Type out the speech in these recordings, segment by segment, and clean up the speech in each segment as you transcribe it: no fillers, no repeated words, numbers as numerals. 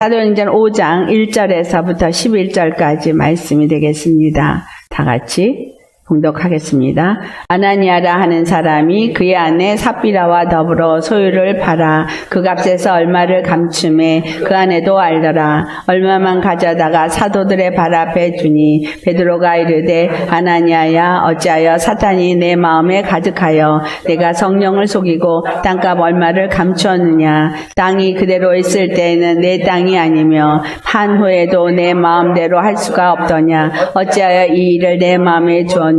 사도행전 5장 1절에서부터 11절까지 말씀이 되겠습니다. 다 같이 봉독하겠습니다. 아나니아라 하는 사람이 그의 아내 삽비라와 더불어 소유를 팔아 그 값에서 얼마를 감춤해 그 아내도 알더라. 얼마만 가져다가 사도들의 발 앞에 주니 베드로가 이르되 아나니아야 어찌하여 사탄이 내 마음에 가득하여 내가 성령을 속이고 땅값 얼마를 감추었느냐. 땅이 그대로 있을 때에는 내 땅이 아니며 판 후에도 내 마음대로 할 수가 없더냐. 어찌하여 이 일을 내 마음에 주었느냐.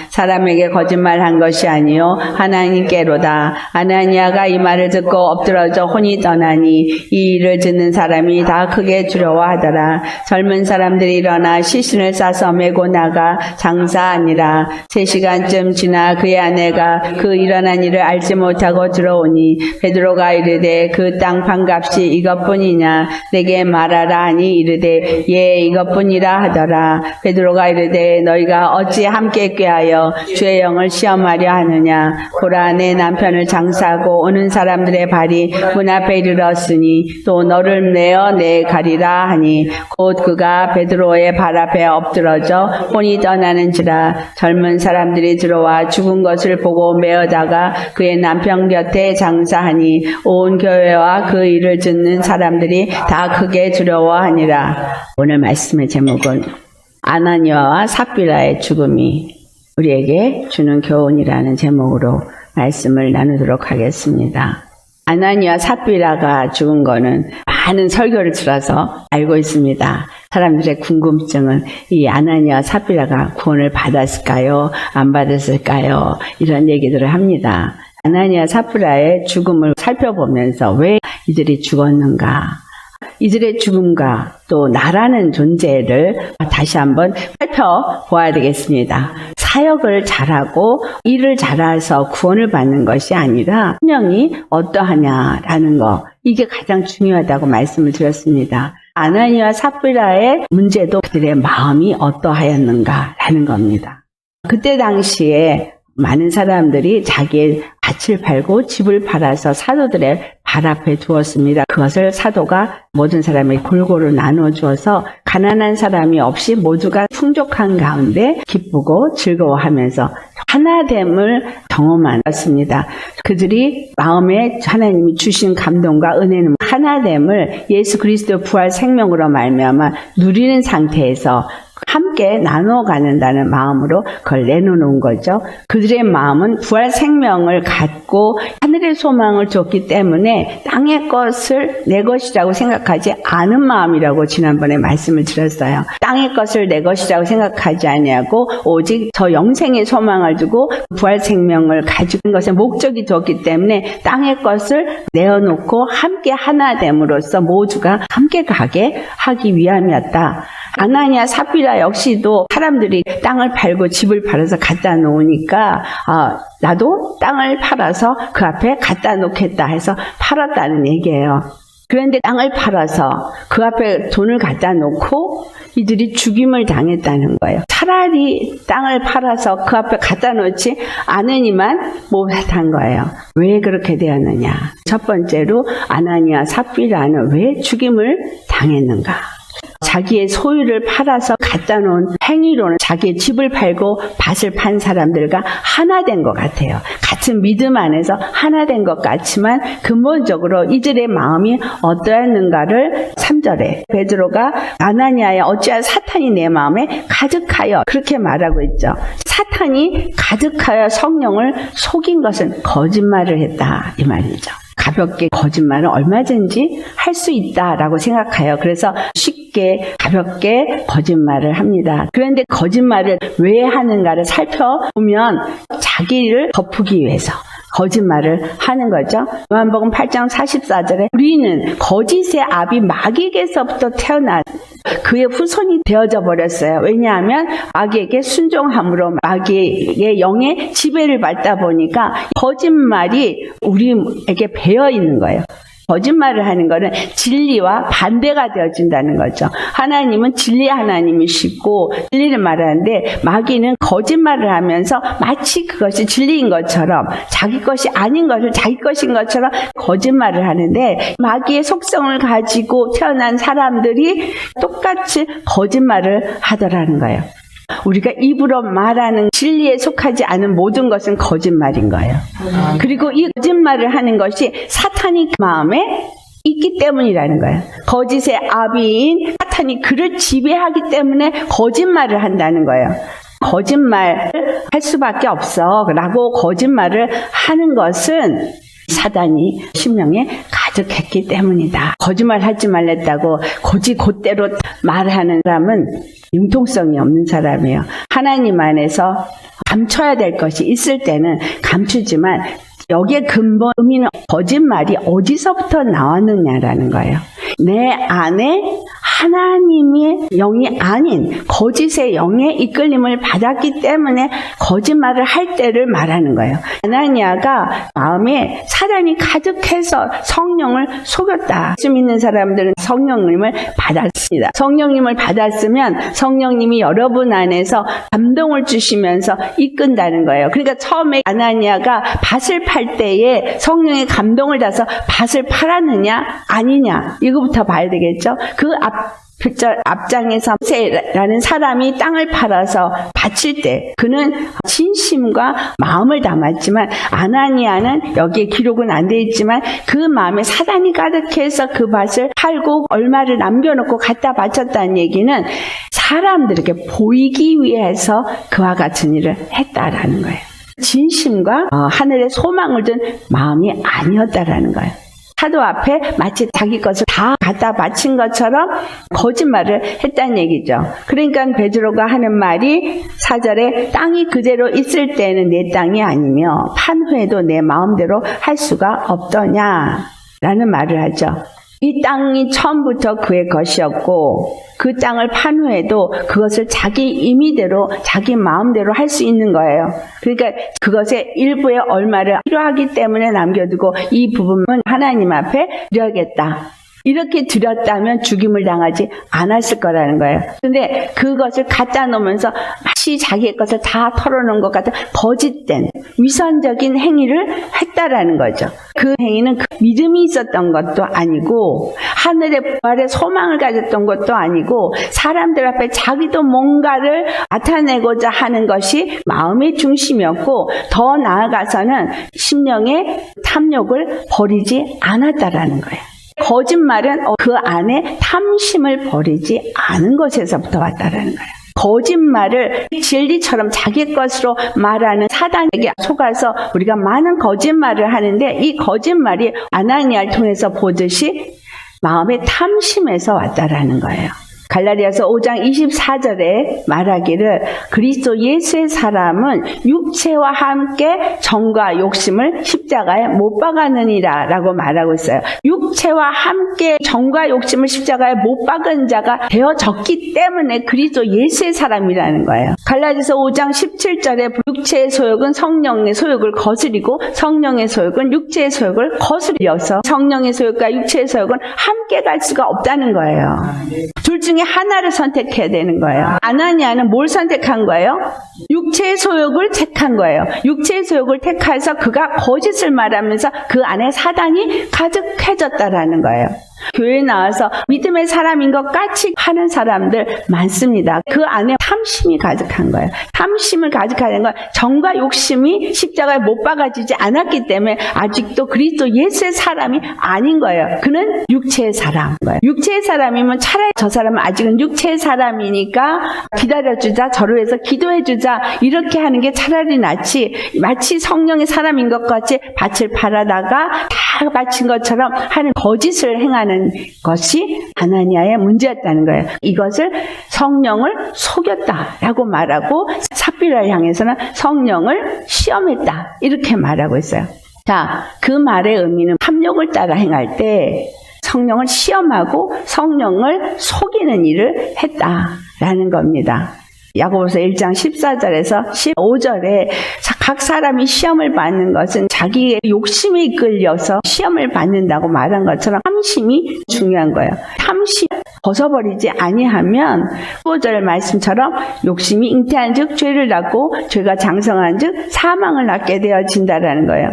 사람에게 거짓말한 것이 아니요 하나님께로다. 아나니아가 이 말을 듣고 엎드러져 혼이 떠나니 이 일을 듣는 사람이 다 크게 두려워하더라. 젊은 사람들이 일어나 시신을 싸서 메고 나가 장사하니라. 3시간쯤 지나 그의 아내가 그 일어난 일을 알지 못하고 들어오니 베드로가 이르되 그 땅 판값이 이것뿐이냐. 내게 말하라 하니 이르되 예 이것뿐이라 하더라. 베드로가 이르되 너희가 어찌 함께 꾀하여 주의 영을 시험하려 하느냐. 보라 내 남편을 장사하고 오는 사람들의 발이 문 앞에 이르렀으니 또 너를 내어 내 가리라 하니 곧 그가 베드로의 발 앞에 엎드러져 혼이 떠나는지라. 젊은 사람들이 들어와 죽은 것을 보고 메어다가 그의 남편 곁에 장사하니 온 교회와 그 일을 듣는 사람들이 다 크게 두려워하니라. 오늘 말씀의 제목은 아나니아와 삽비라의 죽음이 우리에게 주는 교훈이라는 제목으로 말씀을 나누도록 하겠습니다. 아나니아 삽비라가 죽은 거는 많은 설교를 들어서 알고 있습니다. 사람들의 궁금증은 이 아나니아 삽비라가 구원을 받았을까요? 안 받았을까요? 이런 얘기들을 합니다. 아나니아 삽비라의 죽음을 살펴보면서 왜 이들이 죽었는가? 이들의 죽음과 또 나라는 존재를 다시 한번 살펴보아야 되겠습니다. 사역을 잘하고 일을 잘해서 구원을 받는 것이 아니라 분명히 어떠하냐라는 거, 이게 가장 중요하다고 말씀을 드렸습니다. 아나니아 삽비라의 문제도 그들의 마음이 어떠하였는가라는 겁니다. 그때 당시에 많은 사람들이 자기의 밭을 팔고 집을 팔아서 사도들의 발 앞에 두었습니다. 그것을 사도가 모든 사람에게 골고루 나눠주어서 가난한 사람이 없이 모두가 풍족한 가운데 기쁘고 즐거워하면서 하나됨을 경험하였습니다. 그들이 마음에 하나님이 주신 감동과 은혜는 하나됨을 예수 그리스도 부활 생명으로 말미암아 누리는 상태에서 함께 나눠가는다는 마음으로 그걸 내놓는 거죠. 그들의 마음은 부활 생명을 갖고 하늘의 소망을 줬기 때문에 땅의 것을 내 것이라고 생각하지 않은 마음이라고 지난번에 말씀을 드렸어요. 땅의 것을 내 것이라고 생각하지 아니하고 오직 저 영생의 소망을 두고 부활 생명을 가지고 있는 것에 목적이 줬기 때문에 땅의 것을 내어놓고 함께 하나됨으로써 모두가 함께 가게 하기 위함이었다. 아나니아 삽비라 역시도 사람들이 땅을 팔고 집을 팔아서 갖다 놓으니까 나도 땅을 팔아서 그 앞에 갖다 놓겠다 해서 팔았다는 얘기예요. 그런데 땅을 팔아서 그 앞에 돈을 갖다 놓고 이들이 죽임을 당했다는 거예요. 차라리 땅을 팔아서 그 앞에 갖다 놓지 않으니만 못한 거예요. 왜 그렇게 되었느냐. 첫 번째로 아나니아 삽비라는 왜 죽임을 당했는가. 자기의 소유를 팔아서 갖다 놓은 행위로는 자기의 집을 팔고 밭을 판 사람들과 하나 된 것 같아요. 같은 믿음 안에서 하나 된 것 같지만 근본적으로 이들의 마음이 어떠했는가를 3절에 베드로가 아나니아야 어찌하여 사탄이 내 마음에 가득하여 그렇게 말하고 있죠. 사탄이 가득하여 성령을 속인 것은 거짓말을 했다 이 말이죠. 가볍게 거짓말은 얼마든지 할 수 있다라고 생각해요. 그래서 쉽게 가볍게 거짓말을 합니다. 그런데 거짓말을 왜 하는가를 살펴보면 자기를 덮기 위해서 거짓말을 하는 거죠. 요한복음 8장 44절에 우리는 거짓의 아비 마귀에게서부터 태어나 그의 후손이 되어져 버렸어요. 왜냐하면 마귀에게 순종함으로 마귀의 영의 지배를 받다 보니까 거짓말이 우리에게 배어 있는 거예요. 거짓말을 하는 것은 진리와 반대가 되어진다는 거죠. 하나님은 진리 하나님이시고 진리를 말하는데 마귀는 거짓말을 하면서 마치 그것이 진리인 것처럼 자기 것이 아닌 것을 자기 것인 것처럼 거짓말을 하는데 마귀의 속성을 가지고 태어난 사람들이 똑같이 거짓말을 하더라는 거예요. 우리가 입으로 말하는 진리에 속하지 않은 모든 것은 거짓말인 거예요. 그리고 이 거짓말을 하는 것이 사탄이 마음에 있기 때문이라는 거예요. 거짓의 아비인 사탄이 그를 지배하기 때문에 거짓말을 한다는 거예요. 거짓말을 할 수밖에 없어 라고 거짓말을 하는 것은 사단이 심령에 가득했기 때문이다. 거짓말 하지 말랬다고 곧대로 말하는 사람은 융통성이 없는 사람이에요. 하나님 안에서 감춰야 될 것이 있을 때는 감추지만 여기에 근본 의미는 거짓말이 어디서부터 나왔느냐라는 거예요. 내 안에 하나님의 영이 아닌 거짓의 영의 이끌림을 받았기 때문에 거짓말을 할 때를 말하는 거예요. 아나니아가 마음에 사단이 가득해서 성령을 속였다. 좀 있는 사람들은 성령님을 받았습니다. 성령님을 받았으면 성령님이 여러분 안에서 감동을 주시면서 이끈다는 거예요. 그러니까 처음에 아나니아가 밭을 팔 때에 성령의 감동을 받아서 밭을 팔았느냐 아니냐 이거부터 봐야 되겠죠. 그 앞장에서 모세라는 사람이 땅을 팔아서 바칠 때 그는 진심과 마음을 담았지만 아나니아는 여기에 기록은 안 돼 있지만 그 마음에 사단이 가득해서 그 밭을 팔고 얼마를 남겨놓고 갖다 바쳤다는 얘기는 사람들에게 보이기 위해서 그와 같은 일을 했다라는 거예요. 진심과 하늘의 소망을 둔 마음이 아니었다라는 거예요. 사도 앞에 마치 자기 것을 다 갖다 바친 것처럼 거짓말을 했다는 얘기죠. 그러니까 베드로가 하는 말이 4절에 땅이 그대로 있을 때는 내 땅이 아니며 판 후에도 내 마음대로 할 수가 없더냐라는 말을 하죠. 이 땅이 처음부터 그의 것이었고 그 땅을 판 후에도 그것을 자기 임의대로 자기 마음대로 할 수 있는 거예요. 그러니까 그것의 일부의 얼마를 필요하기 때문에 남겨두고 이 부분은 하나님 앞에 드려야겠다. 이렇게 드렸다면 죽임을 당하지 않았을 거라는 거예요. 근데 그것을 갖다 놓으면서 마치 자기의 것을 다 털어놓은 것 같은 거짓된 위선적인 행위를 했다라는 거죠. 그 행위는 그 믿음이 있었던 것도 아니고 하늘의 부활의 소망을 가졌던 것도 아니고 사람들 앞에 자기도 뭔가를 나타내고자 하는 것이 마음의 중심이었고 더 나아가서는 심령의 탐욕을 버리지 않았다라는 거예요. 거짓말은 그 안에 탐심을 버리지 않은 것에서부터 왔다라는 거예요. 거짓말을 진리처럼 자기 것으로 말하는 사단에게 속아서 우리가 많은 거짓말을 하는데 이 거짓말이 아나니아를 통해서 보듯이 마음의 탐심에서 왔다라는 거예요. 갈라디아서 5장 24절에 말하기를 그리스도 예수의 사람은 육체와 함께 정과 욕심을 십자가에 못 박았느니라 라고 말하고 있어요. 육체와 함께 정과 욕심을 십자가에 못 박은 자가 되어졌기 때문에 그리스도 예수의 사람이라는 거예요. 갈라디아서 5장 17절에 육체의 소욕은 성령의 소욕을 거스리고 성령의 소욕은 육체의 소욕을 거스려서 성령의 소욕과 육체의 소욕은 함께 갈 수가 없다는 거예요. 둘 중에 하나를 선택해야 되는 거예요. 아나니아는 뭘 선택한 거예요? 육체의 소욕을 택한 거예요. 육체의 소욕을 택해서 그가 거짓을 말하면서 그 안에 사단이 가득해졌다라는 거예요. 교회에 나와서 믿음의 사람인 것 같이 하는 사람들 많습니다. 그 안에 탐심이 가득한 거예요. 탐심을 가득하는 건 정과 욕심이 십자가에 못 박아지지 않았기 때문에 아직도 그리스도 예수의 사람이 아닌 거예요. 그는 육체의 사람인 거예요. 육체의 사람이면 차라리 저 사람은 아직은 육체의 사람이니까 기다려주자, 저를 위해서 기도해주자 이렇게 하는 게 차라리 낫지 마치 성령의 사람인 것 같이 밭을 팔아다가 다 바친 것처럼 하는 거짓을 행하는 것이 아나니아의 문제였다는 거예요. 이것을 성령을 속였다라고 말하고 삽비라를 향해서는 성령을 시험했다 이렇게 말하고 있어요. 자, 그 말의 의미는 탐욕을 따라 행할 때 성령을 시험하고 성령을 속이는 일을 했다라는 겁니다. 야고보서 1장 14절에서 15절에 각 사람이 시험을 받는 것은 자기의 욕심에 이끌려서 시험을 받는다고 말한 것처럼 탐심이 중요한 거예요. 탐심 벗어버리지 아니하면 15절 말씀처럼 욕심이 잉태한즉 죄를 낳고 죄가 장성한즉 사망을 낳게 되어진다라는 거예요.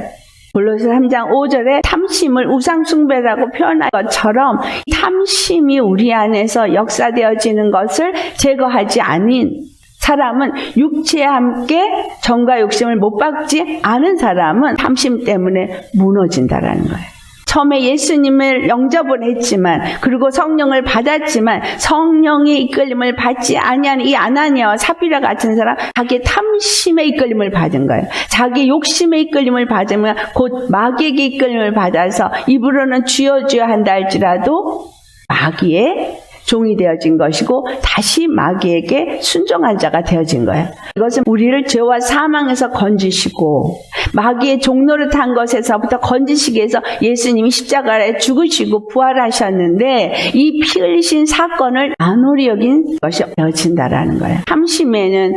골로새 3장 5절에 탐심을 우상숭배라고 표현한 것처럼 탐심이 우리 안에서 역사되어지는 것을 제거하지 않은 사람은 육체와 함께 정과 욕심을 못 받지 않은 사람은 탐심 때문에 무너진다라는 거예요. 처음에 예수님을 영접을 했지만 그리고 성령을 받았지만 성령의 이끌림을 받지 아니한 이 아나니아와 삽비라 같은 사람 자기 탐심의 이끌림을 받은 거예요. 자기 욕심의 이끌림을 받으면 곧 마귀에게 이끌림을 받아서 입으로는 주여 주여 한다 할지라도 마귀의 종이 되어진 것이고 다시 마귀에게 순종한 자가 되어진 거예요. 이것은 우리를 죄와 사망에서 건지시고 마귀의 종노릇한 것에서부터 건지시기 위해서 예수님이 십자가에 죽으시고 부활하셨는데 이 피 흘리신 사건을 안홀히 여긴 것이 되어진다라는 거예요. 탐심에는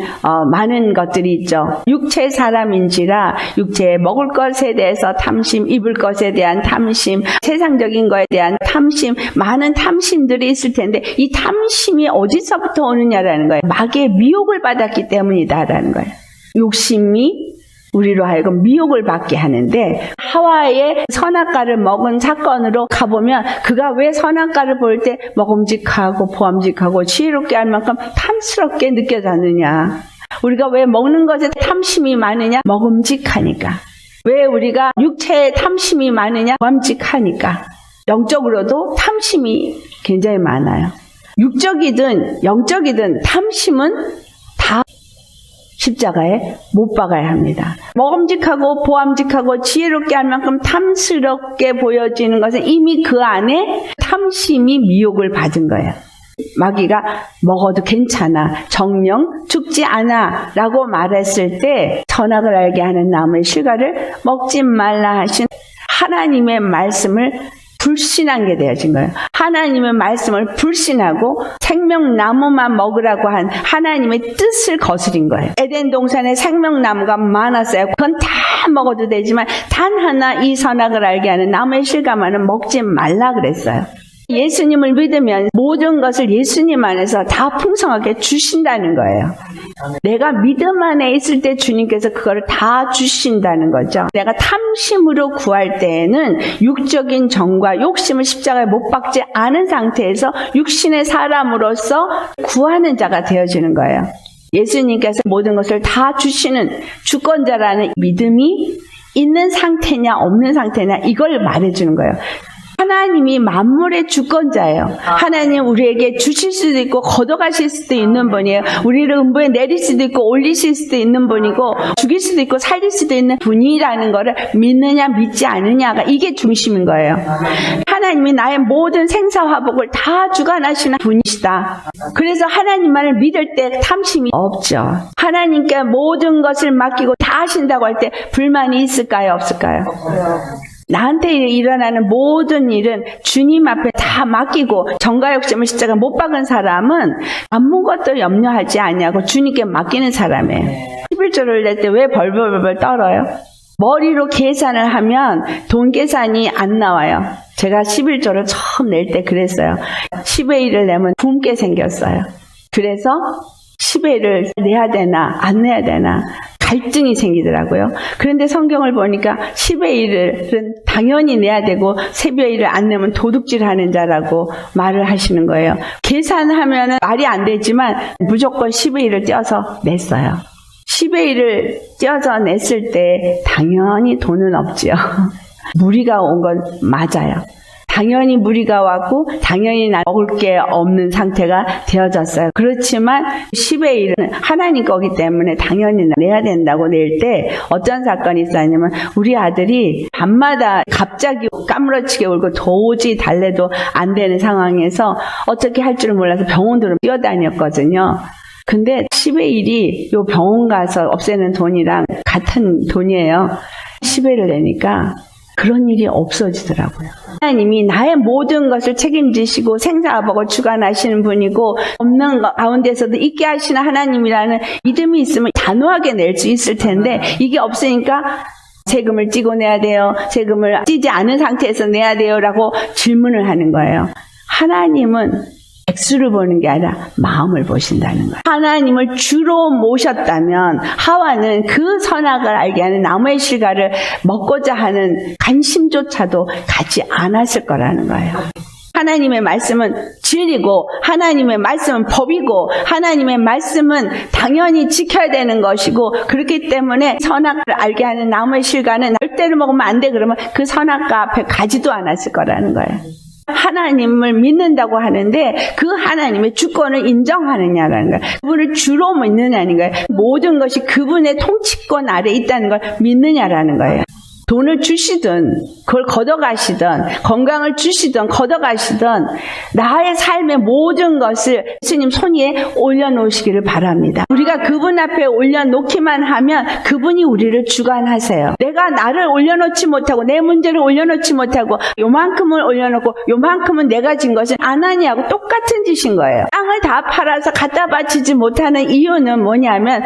많은 것들이 있죠. 육체 사람인지라 육체에 먹을 것에 대해서 탐심, 입을 것에 대한 탐심, 세상적인 것에 대한 탐심, 많은 탐심들이 있을 텐데 이 탐심이 어디서부터 오느냐라는 거예요. 마귀의 미혹을 받았기 때문이다라는 거예요. 욕심이 우리로 하여금 미혹을 받게 하는데 하와의 선악과를 먹은 사건으로 가보면 그가 왜 선악과를 볼 때 먹음직하고 보암직하고 지혜롭게 할 만큼 탐스럽게 느껴졌느냐. 우리가 왜 먹는 것에 탐심이 많으냐? 먹음직하니까. 왜 우리가 육체에 탐심이 많으냐? 보암직하니까. 영적으로도 탐심이 굉장히 많아요. 육적이든 영적이든 탐심은 다 십자가에 못 박아야 합니다. 먹음직하고 보암직하고 지혜롭게 할 만큼 탐스럽게 보여지는 것은 이미 그 안에 탐심이 미혹을 받은 거예요. 마귀가 먹어도 괜찮아, 정령 죽지 않아 라고 말했을 때 선악을 알게 하는 나무의 실과를 먹지 말라 하신 하나님의 말씀을 불신한 게 되어진 거예요. 하나님의 말씀을 불신하고 생명나무만 먹으라고 한 하나님의 뜻을 거스린 거예요. 에덴 동산에 생명나무가 많았어요. 그건 다 먹어도 되지만 단 하나 이 선악을 알게 하는 나무의 실과만은 먹지 말라 그랬어요. 예수님을 믿으면 모든 것을 예수님 안에서 다 풍성하게 주신다는 거예요. 내가 믿음 안에 있을 때 주님께서 그걸 다 주신다는 거죠. 내가 탐심으로 구할 때에는 육적인 정과 욕심을 십자가에 못 박지 않은 상태에서 육신의 사람으로서 구하는 자가 되어지는 거예요. 예수님께서 모든 것을 다 주시는 주권자라는 믿음이 있는 상태냐 없는 상태냐 이걸 말해주는 거예요. 하나님이 만물의 주권자예요. 하나님 우리에게 주실 수도 있고 걷어가실 수도 있는 분이에요. 우리를 음부에 내릴 수도 있고 올리실 수도 있는 분이고 죽일 수도 있고 살릴 수도 있는 분이라는 거를 믿느냐 믿지 않느냐가 이게 중심인 거예요. 하나님이 나의 모든 생사화복을 다 주관하시는 분이시다. 그래서 하나님만을 믿을 때 탐심이 없죠. 하나님께 모든 것을 맡기고 다 하신다고 할 때 불만이 있을까요 없을까요? 나한테 일어나는 모든 일은 주님 앞에 다 맡기고 정과 욕심을 십자가 못 박은 사람은 아무것도 염려하지 아니하고 주님께 맡기는 사람이에요. 11조를 낼 때 왜 벌벌벌 떨어요? 머리로 계산을 하면 돈 계산이 안 나와요. 제가 11조를 처음 낼 때 그랬어요. 10의 1을 내면 굶게 생겼어요. 그래서 10의 1을 내야 되나 안 내야 되나 갈등이 생기더라고요. 그런데 성경을 보니까 10의 1은 당연히 내야 되고 3의 1을 안 내면 도둑질하는 자라고 말을 하시는 거예요. 계산하면 말이 안 되지만 무조건 10의 1을 떼어서 냈어요. 10의 1을 떼어서 냈을 때 당연히 돈은 없지요. 무리가 온 건 맞아요. 당연히 무리가 왔고 당연히 나 먹을 게 없는 상태가 되어졌어요. 그렇지만 10의 1은 하나님 거기 때문에 당연히 내야 된다고 낼 때 어떤 사건이 있었냐면 우리 아들이 밤마다 갑자기 까무러치게 울고 도저히 달래도 안 되는 상황에서 어떻게 할 줄을 몰라서 병원으로 뛰어다녔거든요. 근데 10의 1이 요 병원 가서 없애는 돈이랑 같은 돈이에요. 10의 1을 내니까 그런 일이 없어지더라고요. 하나님이 나의 모든 것을 책임지시고 생사화복을 주관하시는 분이고 없는 것 가운데서도 있게 하시는 하나님이라는 믿음이 있으면 단호하게 낼 수 있을 텐데 이게 없으니까 세금을 찌고 내야 돼요. 세금을 찌지 않은 상태에서 내야 돼요. 라고 질문을 하는 거예요. 하나님은 액수를 보는 게 아니라 마음을 보신다는 거예요. 하나님을 주로 모셨다면 하와는 그 선악을 알게 하는 나무의 실과를 먹고자 하는 관심조차도 갖지 않았을 거라는 거예요. 하나님의 말씀은 진리고 하나님의 말씀은 법이고 하나님의 말씀은 당연히 지켜야 되는 것이고, 그렇기 때문에 선악을 알게 하는 나무의 실과는 절대로 먹으면 안 돼 그러면 그 선악과 앞에 가지도 않았을 거라는 거예요. 하나님을 믿는다고 하는데 그 하나님의 주권을 인정하느냐라는 거예요. 그분을 주로 믿느냐는 거예요. 모든 것이 그분의 통치권 아래에 있다는 걸 믿느냐라는 거예요. 돈을 주시든 그걸 걷어가시든 건강을 주시든 걷어가시든 나의 삶의 모든 것을 예수님 손 위에 올려놓으시기를 바랍니다. 우리가 그분 앞에 올려놓기만 하면 그분이 우리를 주관하세요. 내가 나를 올려놓지 못하고 내 문제를 올려놓지 못하고 요만큼을 올려놓고 요만큼은 내가 진 것은 아나니아하고 똑같은 짓인 거예요. 땅을 다 팔아서 갖다 바치지 못하는 이유는 뭐냐면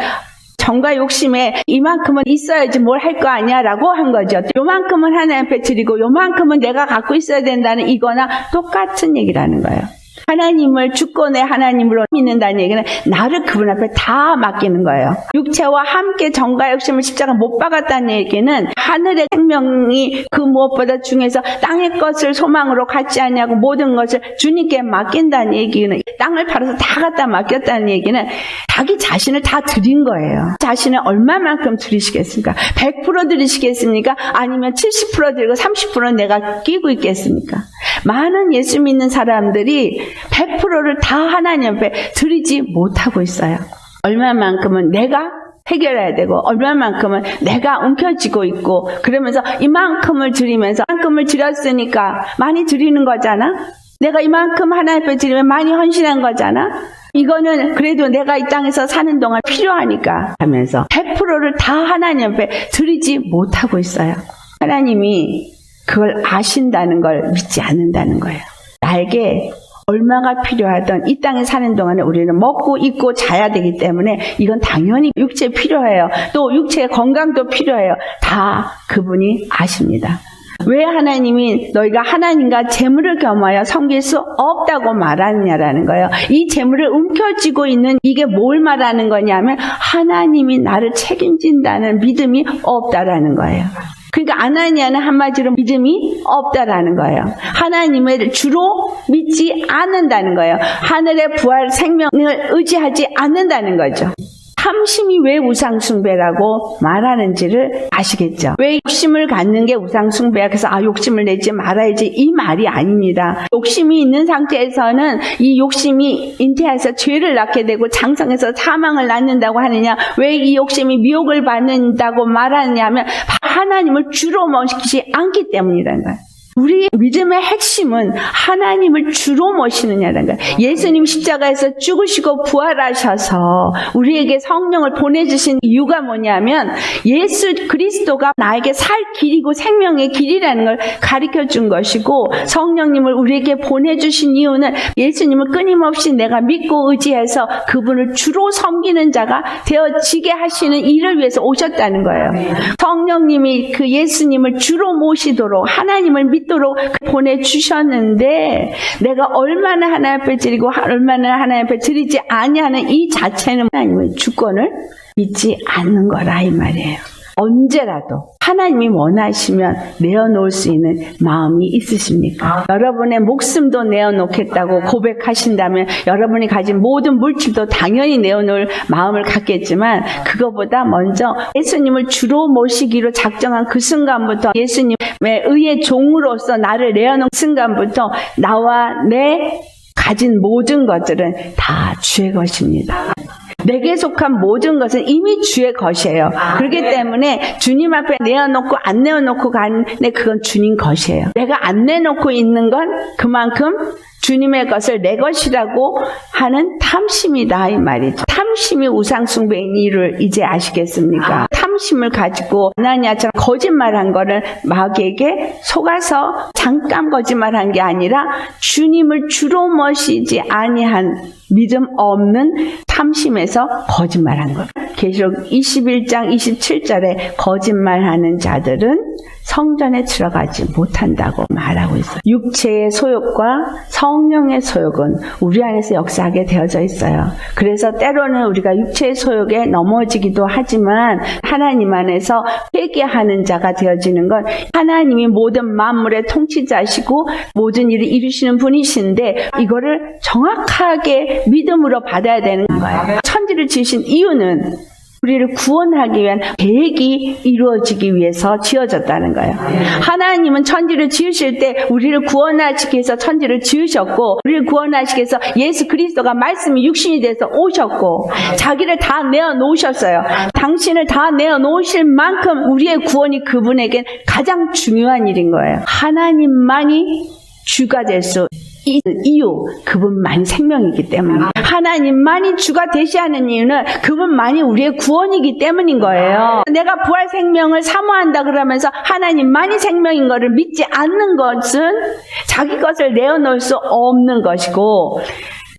정과 욕심에 이만큼은 있어야지 뭘 할 거 아니야 라고 한 거죠. 요만큼은 하나님 앞에 드리고 요만큼은 내가 갖고 있어야 된다는 이거나 똑같은 얘기라는 거예요. 하나님을 주권의 하나님으로 믿는다는 얘기는 나를 그분 앞에 다 맡기는 거예요. 육체와 함께 정과 욕심을 십자가 못 박았다는 얘기는 하늘의 생명이 그 무엇보다 중요해서 땅의 것을 소망으로 갖지 않냐고 모든 것을 주님께 맡긴다는 얘기는, 땅을 팔아서 다 갖다 맡겼다는 얘기는 자기 자신을 다 드린 거예요. 자신을 얼마만큼 드리시겠습니까? 100% 드리시겠습니까? 아니면 70% 드리고 30%는 내가 끼고 있겠습니까? 많은 예수 믿는 사람들이 100%를 다 하나님 앞에 드리지 못하고 있어요. 얼마만큼은 내가 해결해야 되고 얼마만큼은 내가 움켜쥐고 있고, 그러면서 이만큼을 드리면서 이만큼을 드렸으니까 많이 드리는 거잖아. 내가 이만큼 하나님 앞에 드리면 많이 헌신한 거잖아. 이거는 그래도 내가 이 땅에서 사는 동안 필요하니까 하면서 100%를 다 하나님 앞에 드리지 못하고 있어요. 하나님이 그걸 아신다는 걸 믿지 않는다는 거예요. 나에게 얼마가 필요하던 이 땅에 사는 동안에 우리는 먹고 입고 자야 되기 때문에 이건 당연히 육체 필요해요. 또 육체의 건강도 필요해요. 다 그분이 아십니다. 왜 하나님이 너희가 하나님과 재물을 겸하여 섬길 수 없다고 말하느냐라는 거예요. 이 재물을 움켜쥐고 있는 이게 뭘 말하는 거냐면 하나님이 나를 책임진다는 믿음이 없다라는 거예요. 그러니까 아나니아는 한마디로 믿음이 없다라는 거예요. 하나님을 주로 믿지 않는다는 거예요. 하늘의 부활 생명을 의지하지 않는다는 거죠. 탐심이 왜 우상숭배라고 말하는지를 아시겠죠? 왜 욕심을 갖는 게 우상숭배야? 그래서 욕심을 내지 말아야지 이 말이 아닙니다. 욕심이 있는 상태에서는 이 욕심이 잉태해서 죄를 낳게 되고 장성해서 사망을 낳는다고 하느냐? 왜 이 욕심이 미혹을 받는다고 말하느냐면 하나님을 주로 모시지 않기 때문이라는 거예요. 우리 믿음의 핵심은 하나님을 주로 모시느냐는 거예요. 예수님 십자가에서 죽으시고 부활하셔서 우리에게 성령을 보내주신 이유가 뭐냐면 예수 그리스도가 나에게 살 길이고 생명의 길이라는 걸 가르쳐 준 것이고, 성령님을 우리에게 보내주신 이유는 예수님을 끊임없이 내가 믿고 의지해서 그분을 주로 섬기는 자가 되어지게 하시는 일을 위해서 오셨다는 거예요. 성령님이 그 예수님을 주로 모시도록 하나님을 믿도록 보내주셨는데 내가 얼마나 하나님 앞에 드리고 얼마나 하나님 앞에 드리지 아니하는 이 자체는 하나님의 주권을 믿지 않는 거라 이 말이에요. 언제라도 하나님이 원하시면 내어놓을 수 있는 마음이 있으십니까? 여러분의 목숨도 내어놓겠다고 고백하신다면 여러분이 가진 모든 물질도 당연히 내어놓을 마음을 갖겠지만, 그거보다 먼저 예수님을 주로 모시기로 작정한 그 순간부터, 예수님의 의의 종으로서 나를 내어놓은 순간부터 나와 내 가진 모든 것들은 다 주의 것입니다. 내게 속한 모든 것은 이미 주의 것이에요. 그렇기 때문에 주님 앞에 내어놓고 안 내어놓고 가는데 그건 주님 것이에요. 내가 안 내놓고 있는 건 그만큼 주님의 것을 내 것이라고 하는 탐심이다 이 말이죠. 탐심이 우상숭배인 이유를 이제 아시겠습니까? 탐심을 가지고 아나니아처럼 거짓말한 거를 마귀에게 속아서 잠깐 거짓말한 게 아니라 주님을 주로 모시지 아니한 믿음 없는 탐심에서 거짓말한 거예요. 계시록 21장 27절에 거짓말하는 자들은 성전에 들어가지 못한다고 말하고 있어요. 육체의 소욕과 성령의 소욕은 우리 안에서 역사하게 되어져 있어요. 그래서 때로는 우리가 육체의 소욕에 넘어지기도 하지만 하나님 안에서 회개하는 자가 되어지는 건 하나님이 모든 만물의 통치자시고 모든 일을 이루시는 분이신데 이거를 정확하게 믿음으로 받아야 되는 거예요. 천지를 지으신 이유는 우리를 구원하기 위한 계획이 이루어지기 위해서 지어졌다는 거예요. 하나님은 천지를 지으실 때 우리를 구원하시기 위해서 천지를 지으셨고 우리를 구원하시기 위해서 예수 그리스도가 말씀이 육신이 돼서 오셨고 자기를 다 내어놓으셨어요. 당신을 다 내어놓으실 만큼 우리의 구원이 그분에겐 가장 중요한 일인 거예요. 하나님만이 주가 될 수 있는 이유, 그분만이 생명이기 때문에 하나님만이 주가 되시하는 이유는 그분만이 우리의 구원이기 때문인 거예요. 내가 부활 생명을 사모한다 그러면서 하나님만이 생명인 것을 믿지 않는 것은 자기 것을 내어놓을 수 없는 것이고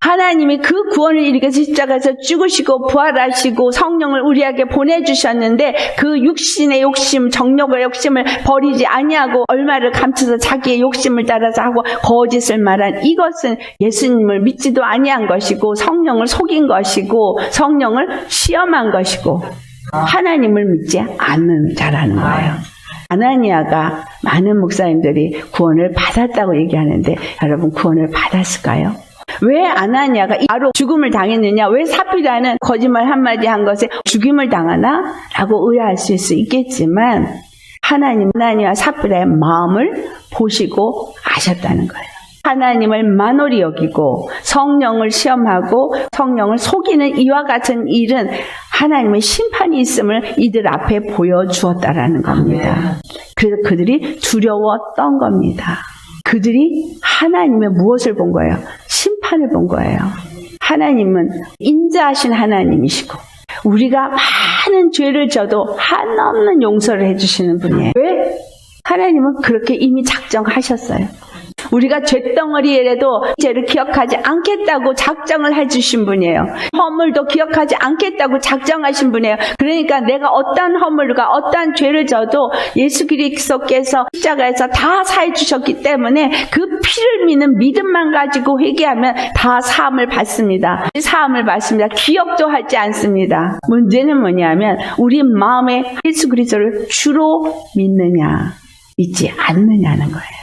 하나님이 그 구원을 이루기 위해서 십자가에서 죽으시고 부활하시고 성령을 우리에게 보내주셨는데 그 육신의 욕심, 정욕의 욕심을 버리지 아니하고 얼마를 감춰서 자기의 욕심을 따라서 하고 거짓을 말한 이것은 예수님을 믿지도 아니한 것이고 성령을 속인 것이고 성령을 시험한 것이고 하나님을 믿지 않는 자라는 거예요. 아나니아가 많은 목사님들이 구원을 받았다고 얘기하는데 여러분 구원을 받았을까요? 왜 아나니아가 바로 죽음을 당했느냐? 왜 삽비라는 거짓말 한마디 한 것에 죽임을 당하나? 라고 의아할 수 있겠지만 하나님 아나니아 삽비라의 마음을 보시고 아셨다는 거예요. 하나님을 만홀히 여기고 성령을 시험하고 성령을 속이는 이와 같은 일은 하나님의 심판이 있음을 이들 앞에 보여주었다라는 겁니다. 그래서 그들이 두려웠던 겁니다. 그들이 하나님의 무엇을 본 거예요? 심판을 본 거예요. 하나님은 인자하신 하나님이시고 우리가 많은 죄를 져도 한없는 용서를 해주시는 분이에요. 왜? 하나님은 그렇게 이미 작정하셨어요. 우리가 죄덩어리에라도 죄를 기억하지 않겠다고 작정을 해주신 분이에요. 허물도 기억하지 않겠다고 작정하신 분이에요. 그러니까 내가 어떤 허물과 어떤 죄를 져도 예수 그리스도께서 십자가에서 다 사해 주셨기 때문에 그 피를 믿는 믿음만 가지고 회개하면 다 사함을 받습니다. 사함을 받습니다. 기억도 하지 않습니다. 문제는 뭐냐면 우리 마음에 예수 그리스도를 주로 믿느냐 믿지 않느냐는 거예요.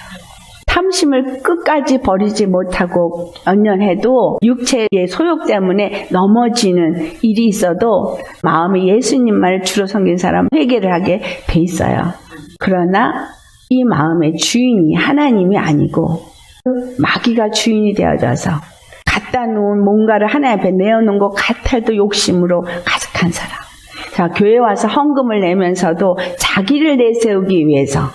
탐심을 끝까지 버리지 못하고 연연해도 육체의 소욕 때문에 넘어지는 일이 있어도 마음에 예수님만을 주로 섬긴 사람은 회개를 하게 돼 있어요. 그러나 이 마음의 주인이 하나님이 아니고 마귀가 주인이 되어져서 갖다 놓은 뭔가를 하나님 앞에 내어놓은 것 같아도 욕심으로 가득한 사람. 자, 교회 와서 헌금을 내면서도 자기를 내세우기 위해서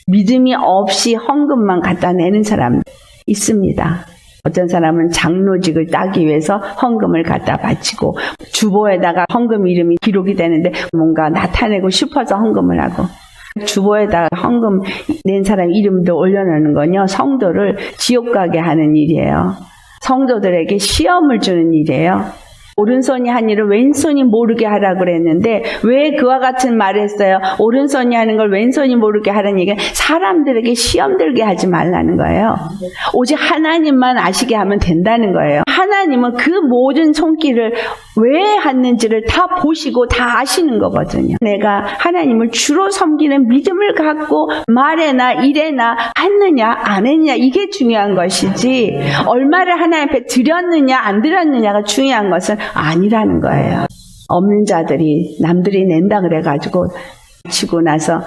믿음이 없이 헌금만 갖다 내는 사람 있습니다. 어떤 사람은 장로직을 따기 위해서 헌금을 갖다 바치고 주보에다가 헌금 이름이 기록이 되는데 뭔가 나타내고 싶어서 헌금을 하고 주보에다가 헌금 낸 사람 이름도 올려놓는 건요 성도를 지옥 가게 하는 일이에요. 성도들에게 시험을 주는 일이에요. 오른손이 한 일을 왼손이 모르게 하라고 그랬는데 왜 그와 같은 말을 했어요? 오른손이 하는 걸 왼손이 모르게 하라는 얘기는 사람들에게 시험 들게 하지 말라는 거예요. 오직 하나님만 아시게 하면 된다는 거예요. 하나님은 그 모든 손길을 왜 했는지를 다 보시고 다 아시는 거거든요. 내가 하나님을 주로 섬기는 믿음을 갖고 말에나 일에나 했느냐 안 했느냐 이게 중요한 것이지 얼마를 하나님 앞에 드렸느냐 안 드렸느냐가 중요한 것은 아니라는 거예요. 없는 자들이 남들이 낸다 그래가지고 치고 나서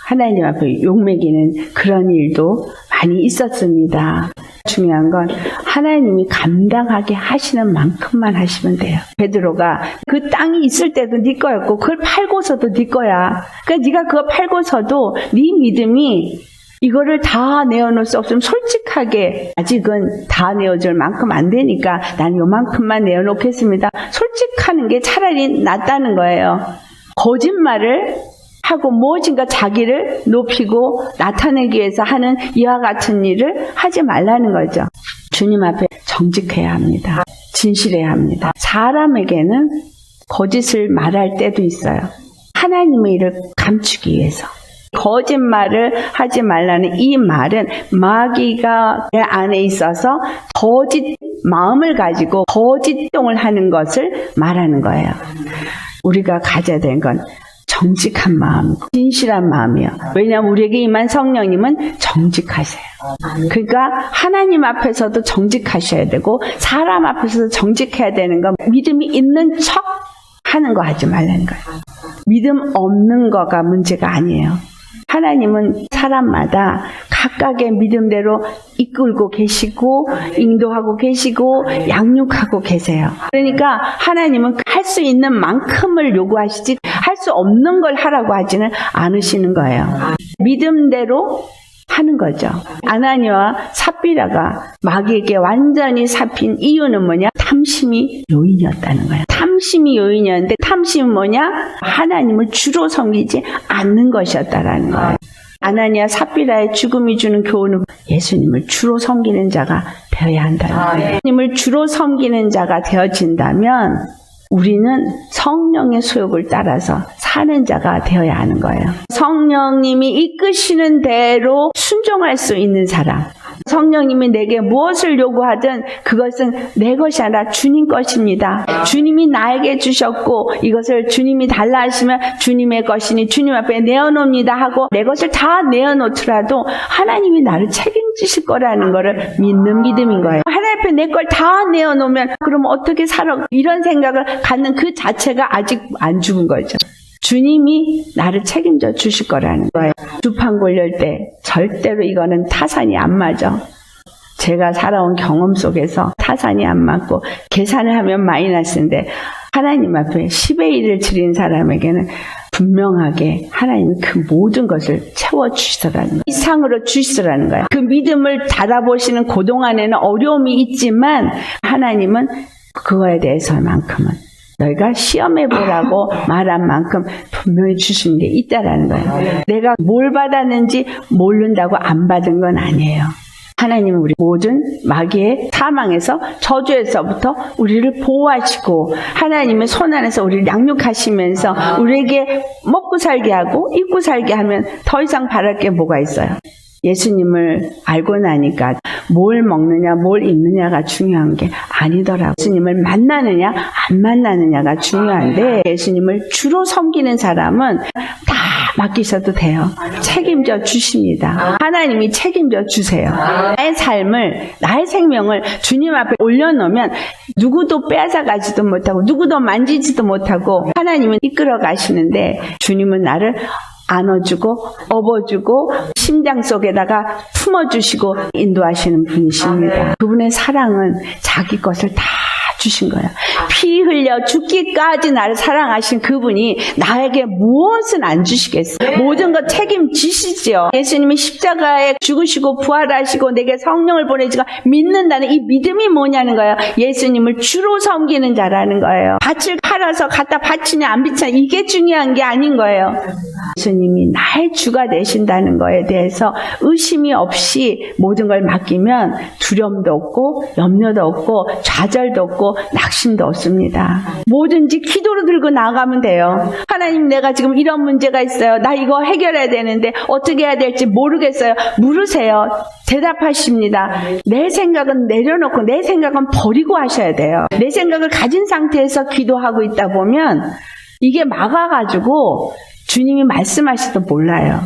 하나님 앞에 욕먹이는 그런 일도 많이 있었습니다. 중요한 건 하나님이 감당하게 하시는 만큼만 하시면 돼요. 베드로가 그 땅이 있을 때도 네 거였고 그걸 팔고서도 네 거야. 그러니까 네가 그거 팔고서도 네 믿음이 이거를 다 내어놓을 수 없으면 솔직하게 아직은 다 내어줄 만큼 안 되니까 난 요만큼만 내어놓겠습니다. 솔직하는 게 차라리 낫다는 거예요. 거짓말을 하고 무엇인가 자기를 높이고 나타내기 위해서 하는 이와 같은 일을 하지 말라는 거죠. 주님 앞에 정직해야 합니다. 진실해야 합니다. 사람에게는 거짓을 말할 때도 있어요. 하나님의 일을 감추기 위해서. 거짓말을 하지 말라는 이 말은 마귀가 내 안에 있어서 거짓 마음을 가지고 거짓 행동을 하는 것을 말하는 거예요. 우리가 가져야 되는 건 정직한 마음, 진실한 마음이요. 왜냐하면 우리에게 임한 성령님은 정직하세요. 그러니까 하나님 앞에서도 정직하셔야 되고 사람 앞에서도 정직해야 되는 건 믿음이 있는 척 하는 거 하지 말라는 거예요. 믿음 없는 거가 문제가 아니에요. 하나님은 사람마다 각각의 믿음대로 이끌고 계시고 인도하고 계시고 양육하고 계세요. 그러니까 하나님은 할 수 있는 만큼을 요구하시지 할 수 없는 걸 하라고 하지는 않으시는 거예요. 믿음대로 하는 거죠. 아나니와 삽비라가 마귀에게 완전히 잡힌 이유는 뭐냐? 탐심이 요인이었다는 거예요. 탐심이 요인이었는데 탐심은 뭐냐? 하나님을 주로 섬기지 않는 것이었다라는 거예요. 아나니와 삽비라의 죽음이 주는 교훈은 예수님을 주로 섬기는 자가 되어야 한다는 거예요. 예수님을 주로 섬기는 자가 되어진다면 우리는 성령의 소욕을 따라서 사는 자가 되어야 하는 거예요. 성령님이 이끄시는 대로 순종할 수 있는 사람. 성령님이 내게 무엇을 요구하든 그것은 내 것이 아니라 주님 것입니다. 주님이 나에게 주셨고 이것을 주님이 달라 하시면 주님의 것이니 주님 앞에 내어놓습니다 하고 내 것을 다 내어놓더라도 하나님이 나를 책임지실 거라는 것을 믿는 믿음인 거예요. 하나님 앞에 내 걸 다 내어놓으면 그럼 어떻게 살아? 이런 생각을 갖는 그 자체가 아직 안 죽은 거죠. 주님이 나를 책임져 주실 거라는 거예요. 두판 골릴 때 절대로 이거는 타산이 안 맞아. 제가 살아온 경험 속에서 타산이 안 맞고 계산을 하면 마이너스인데 하나님 앞에 10의 1을 드린 사람에게는 분명하게 하나님이 그 모든 것을 채워주시더라는 거예요. 이상으로 주시더라는 거예요. 그 믿음을 달아보시는 그동안에는 어려움이 있지만 하나님은 그거에 대해서만큼은 너희가 시험해보라고 말한 만큼 분명히 주신 게 있다라는 거예요. 내가 뭘 받았는지 모른다고 안 받은 건 아니에요. 하나님은 우리 모든 마귀의 사망에서 저주에서부터 우리를 보호하시고 하나님의 손 안에서 우리를 양육하시면서 우리에게 먹고 살게 하고 입고 살게 하면 더 이상 바랄 게 뭐가 있어요. 예수님을 알고 나니까 뭘 먹느냐 뭘 입느냐가 중요한 게 아니더라고요. 예수님을 만나느냐 안 만나느냐가 중요한데 예수님을 주로 섬기는 사람은 다 맡기셔도 돼요. 책임져 주십니다. 하나님이 책임져 주세요. 나의 삶을 나의 생명을 주님 앞에 올려놓으면 누구도 빼앗아가지도 못하고 누구도 만지지도 못하고 하나님은 이끌어 가시는데 주님은 나를 안아주고 업어주고 심장 속에다가 품어주시고 인도하시는 분이십니다. 그분의 사랑은 자기 것을 다 주신 거예요. 피 흘려 죽기까지 나를 사랑하신 그분이 나에게 무엇은 안 주시겠어요? 모든 것 책임지시죠. 예수님이 십자가에 죽으시고 부활하시고 내게 성령을 보내주고 믿는다는 이 믿음이 뭐냐는 거예요. 예수님을 주로 섬기는 자라는 거예요. 밭을 팔아서 갖다 바치냐 안 바치냐 이게 중요한 게 아닌 거예요. 예수님이 나의 주가 되신다는 거에 대해서 의심이 없이 모든 걸 맡기면 두려움도 없고 염려도 없고 좌절도 없고 낙심도 없습니다. 뭐든지 기도로 들고 나가면 돼요. 하나님 내가 지금 이런 문제가 있어요. 나 이거 해결해야 되는데 어떻게 해야 될지 모르겠어요. 물으세요. 대답하십니다. 내 생각은 내려놓고 내 생각은 버리고 하셔야 돼요. 내 생각을 가진 상태에서 기도하고 있다 보면 이게 막아가지고 주님이 말씀하시도 몰라요.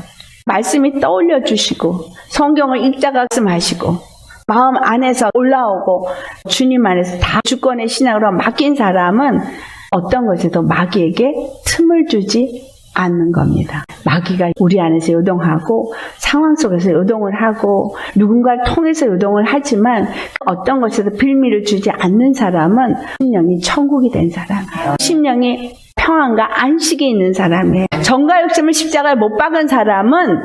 말씀이 떠올려 주시고 성경을 읽다가 말씀하시고 마음 안에서 올라오고 주님 안에서 다 주권의 신앙으로 맡긴 사람은 어떤 것에도 마귀에게 틈을 주지 않는 겁니다. 마귀가 우리 안에서 요동하고 상황 속에서 요동을 하고 누군가를 통해서 요동을 하지만 어떤 것에도 빌미를 주지 않는 사람은 심령이 천국이 된 사람이에요. 심령이 평안과 안식이 있는 사람이에요. 정과 욕심을 십자가에 못 박은 사람은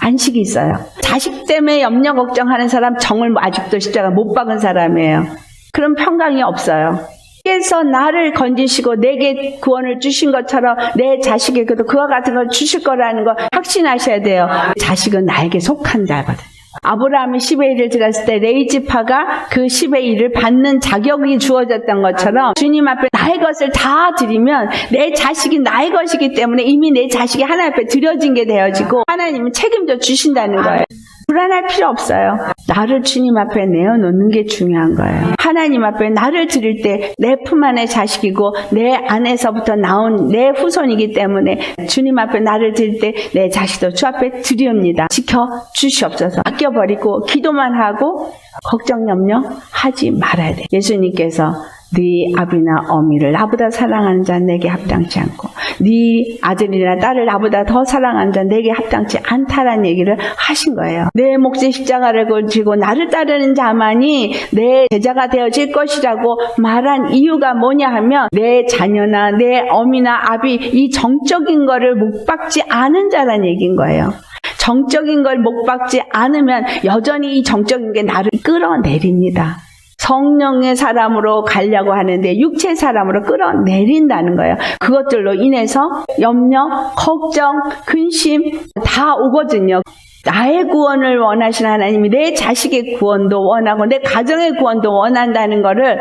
안식이 있어요. 자식 때문에 염려 걱정하는 사람 정을 아직도 십자가 못 박은 사람이에요. 그럼 평강이 없어요. 께서 나를 건지시고 내게 구원을 주신 것처럼 내 자식에게도 그와 같은 걸 주실 거라는 걸 확신하셔야 돼요. 자식은 나에게 속한 자거든요. 아브라함이 10의 1을 드렸을 때 레이지파가 그 10의 1을 받는 자격이 주어졌던 것처럼 주님 앞에 나의 것을 다 드리면 내 자식이 나의 것이기 때문에 이미 내 자식이 하나님 앞에 드려진 게 되어지고 하나님은 책임져 주신다는 거예요. 불안할 필요 없어요. 나를 주님 앞에 내어놓는 게 중요한 거예요. 하나님 앞에 나를 드릴 때 내 품 안의 자식이고 내 안에서부터 나온 내 후손이기 때문에 주님 앞에 나를 드릴 때 내 자식도 주 앞에 드리옵니다. 지켜 주시옵소서. 아껴버리고 기도만 하고 걱정 염려 하지 말아야 돼. 예수님께서 네 아비나 어미를 나보다 사랑하는 자 내게 합당치 않고 네 아들이나 딸을 나보다 더 사랑하는 자 내게 합당치 않다라는 얘기를 하신 거예요. 내 몫의 십자가를 지고 나를 따르는 자만이 내 제자가 되어질 것이라고 말한 이유가 뭐냐 하면 내 자녀나 내 어미나 아비 이 정적인 거를 못 박지 않은 자라는 얘기인 거예요. 정적인 걸 못 박지 않으면 여전히 이 정적인 게 나를 끌어내립니다. 성령의 사람으로 가려고 하는데 육체의 사람으로 끌어내린다는 거예요. 그것들로 인해서 염려, 걱정, 근심 다 오거든요. 나의 구원을 원하시는 하나님이 내 자식의 구원도 원하고 내 가정의 구원도 원한다는 거를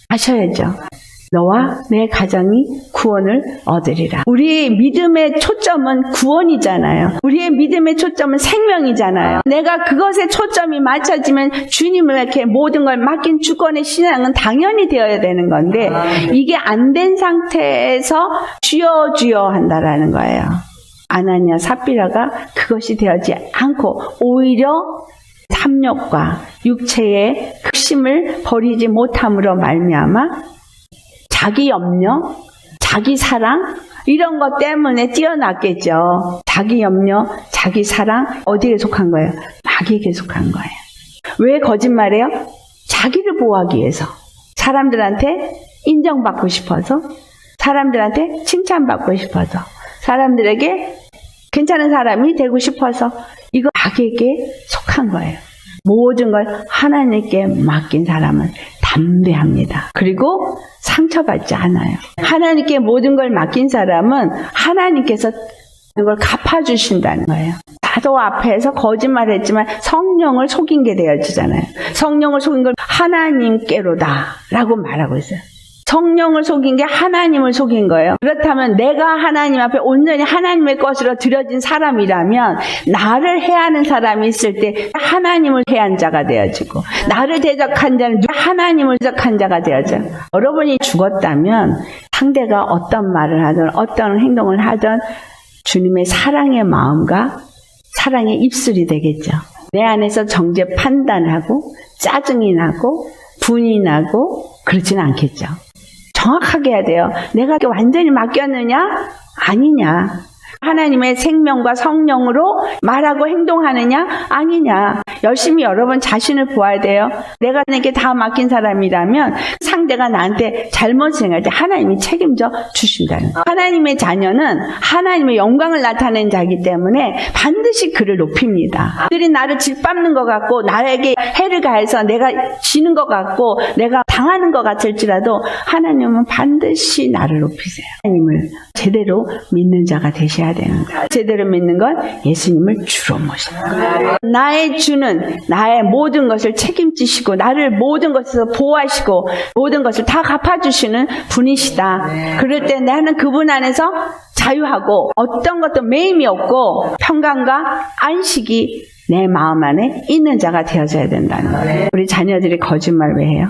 아셔야죠. 너와 내 가정이 구원을 얻으리라. 우리의 믿음의 초점은 구원이잖아요. 우리의 믿음의 초점은 생명이잖아요. 내가 그것에 초점이 맞춰지면 주님에게 모든 걸 맡긴 주권의 신앙은 당연히 되어야 되는 건데 이게 안 된 상태에서 주여 주여 한다라는 거예요. 아나니아 삽비라가 그것이 되어지 않고 오히려 탐욕과 육체의 극심을 버리지 못함으로 말미암아 자기 염려, 자기 사랑 이런 것 때문에 뛰어났겠죠. 자기 염려, 자기 사랑 어디에 속한 거예요? 마귀에게 속한 거예요. 왜 거짓말해요? 자기를 보호하기 위해서. 사람들한테 인정받고 싶어서, 사람들한테 칭찬받고 싶어서, 사람들에게 괜찮은 사람이 되고 싶어서 이거 마귀에게 속한 거예요. 모든 걸 하나님께 맡긴 사람은 담대합니다. 그리고 상처받지 않아요. 하나님께 모든 걸 맡긴 사람은 하나님께서 그걸 갚아주신다는 거예요. 나도 앞에서 거짓말했지만 성령을 속인 게 되어지잖아요. 성령을 속인 걸 하나님께로다 라고 말하고 있어요. 성령을 속인 게 하나님을 속인 거예요. 그렇다면 내가 하나님 앞에 온전히 하나님의 것으로 드려진 사람이라면 나를 해하는 사람이 있을 때 하나님을 해한 자가 되어지고 나를 대적한 자는 하나님을 대적한 자가 되어져. 여러분이 죽었다면 상대가 어떤 말을 하든 어떤 행동을 하든 주님의 사랑의 마음과 사랑의 입술이 되겠죠. 내 안에서 정죄 판단하고 짜증이 나고 분이 나고 그렇지는 않겠죠. 정확하게 해야 돼요. 내가 완전히 맡겼느냐? 아니냐. 하나님의 생명과 성령으로 말하고 행동하느냐? 아니냐. 열심히 여러분 자신을 보아야 돼요. 내가 내게 다 맡긴 사람이라면 상대가 나한테 잘못을 행할 때 하나님이 책임져 주신다는 거예요. 하나님의 자녀는 하나님의 영광을 나타내는 자이기 때문에 반드시 그를 높입니다. 그들이 나를 짓밟는 것 같고 나에게 해를 가해서 내가 지는 것 같고 내가 당하는 것 같을지라도 하나님은 반드시 나를 높이세요. 하나님을 제대로 믿는 자가 되셔야 되는 거예요. 제대로 믿는 건 예수님을 주로 모시는 거예요. 나의 주는 나의 모든 것을 책임지시고 나를 모든 것에서 보호하시고 모든 것을 다 갚아주시는 분이시다. 그럴 때 나는 그분 안에서 자유하고 어떤 것도 매임이 없고 평강과 안식이 내 마음 안에 있는 자가 되어져야 된다는 거예요. 우리 자녀들이 거짓말 왜 해요?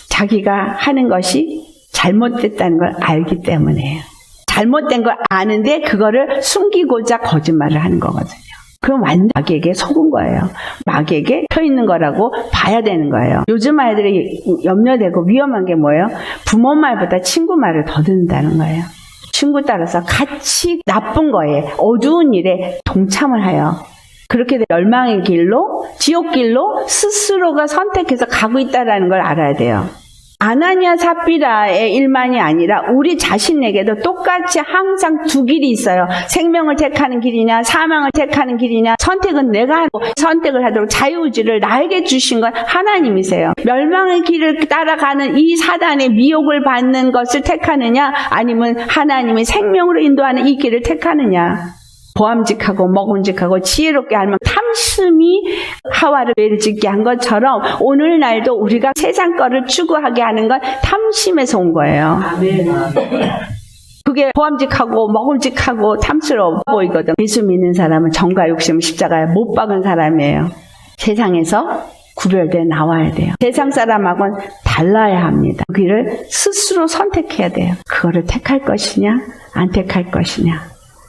자기가 하는 것이 잘못됐다는 걸 알기 때문에요. 잘못된 걸 아는데 그거를 숨기고자 거짓말을 하는 거거든요. 그럼 완전 마귀에게 속은 거예요. 마귀에게 펴 있는 거라고 봐야 되는 거예요. 요즘 아이들이 염려되고 위험한 게 뭐예요? 부모 말보다 친구 말을 더 듣는다는 거예요. 친구 따라서 같이 나쁜 거에 어두운 일에 동참을 해요. 그렇게 멸망의 길로 지옥 길로 스스로가 선택해서 가고 있다는 걸 알아야 돼요. 아나니아 삽비라의 일만이 아니라 우리 자신에게도 똑같이 항상 두 길이 있어요. 생명을 택하는 길이냐 사망을 택하는 길이냐. 선택은 내가 하고 선택을 하도록 자유의지를 나에게 주신 건 하나님이세요. 멸망의 길을 따라가는 이 사단의 미혹을 받는 것을 택하느냐 아니면 하나님의 생명으로 인도하는 이 길을 택하느냐. 보암직하고 먹음직하고 지혜롭게 하면 탐심이 하와를 죄를 짓게 한 것처럼 오늘날도 우리가 세상 거를 추구하게 하는 건 탐심에서 온 거예요. 그게 보암직하고 먹음직하고 탐스러워 보이거든. 예수 믿는 사람은 정과 욕심을 십자가에 못 박은 사람이에요. 세상에서 구별돼 나와야 돼요. 세상 사람하고는 달라야 합니다. 그 길을 스스로 선택해야 돼요. 그거를 택할 것이냐 안 택할 것이냐,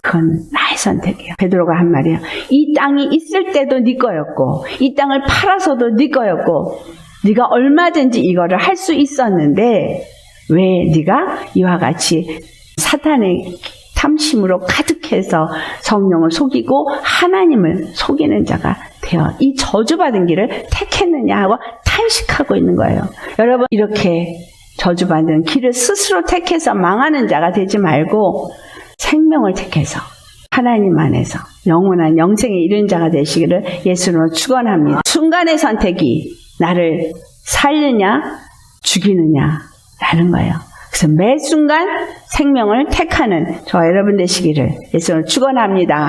그건 나의 선택이에요. 베드로가 한 말이에요. 이 땅이 있을 때도 네 거였고 이 땅을 팔아서도 네 거였고 네가 얼마든지 이거를 할 수 있었는데 왜 네가 이와 같이 사탄의 탐심으로 가득해서 성령을 속이고 하나님을 속이는 자가 되어 이 저주받은 길을 택했느냐 하고 탄식하고 있는 거예요. 여러분, 이렇게 저주받은 길을 스스로 택해서 망하는 자가 되지 말고 생명을 택해서 하나님 안에서 영원한 영생에 이른 자가 되시기를 예수로 축원합니다. 순간의 선택이 나를 살리냐 죽이느냐라는 거예요. 그래서 매 순간 생명을 택하는 저와 여러분 되시기를 예수로 축원합니다.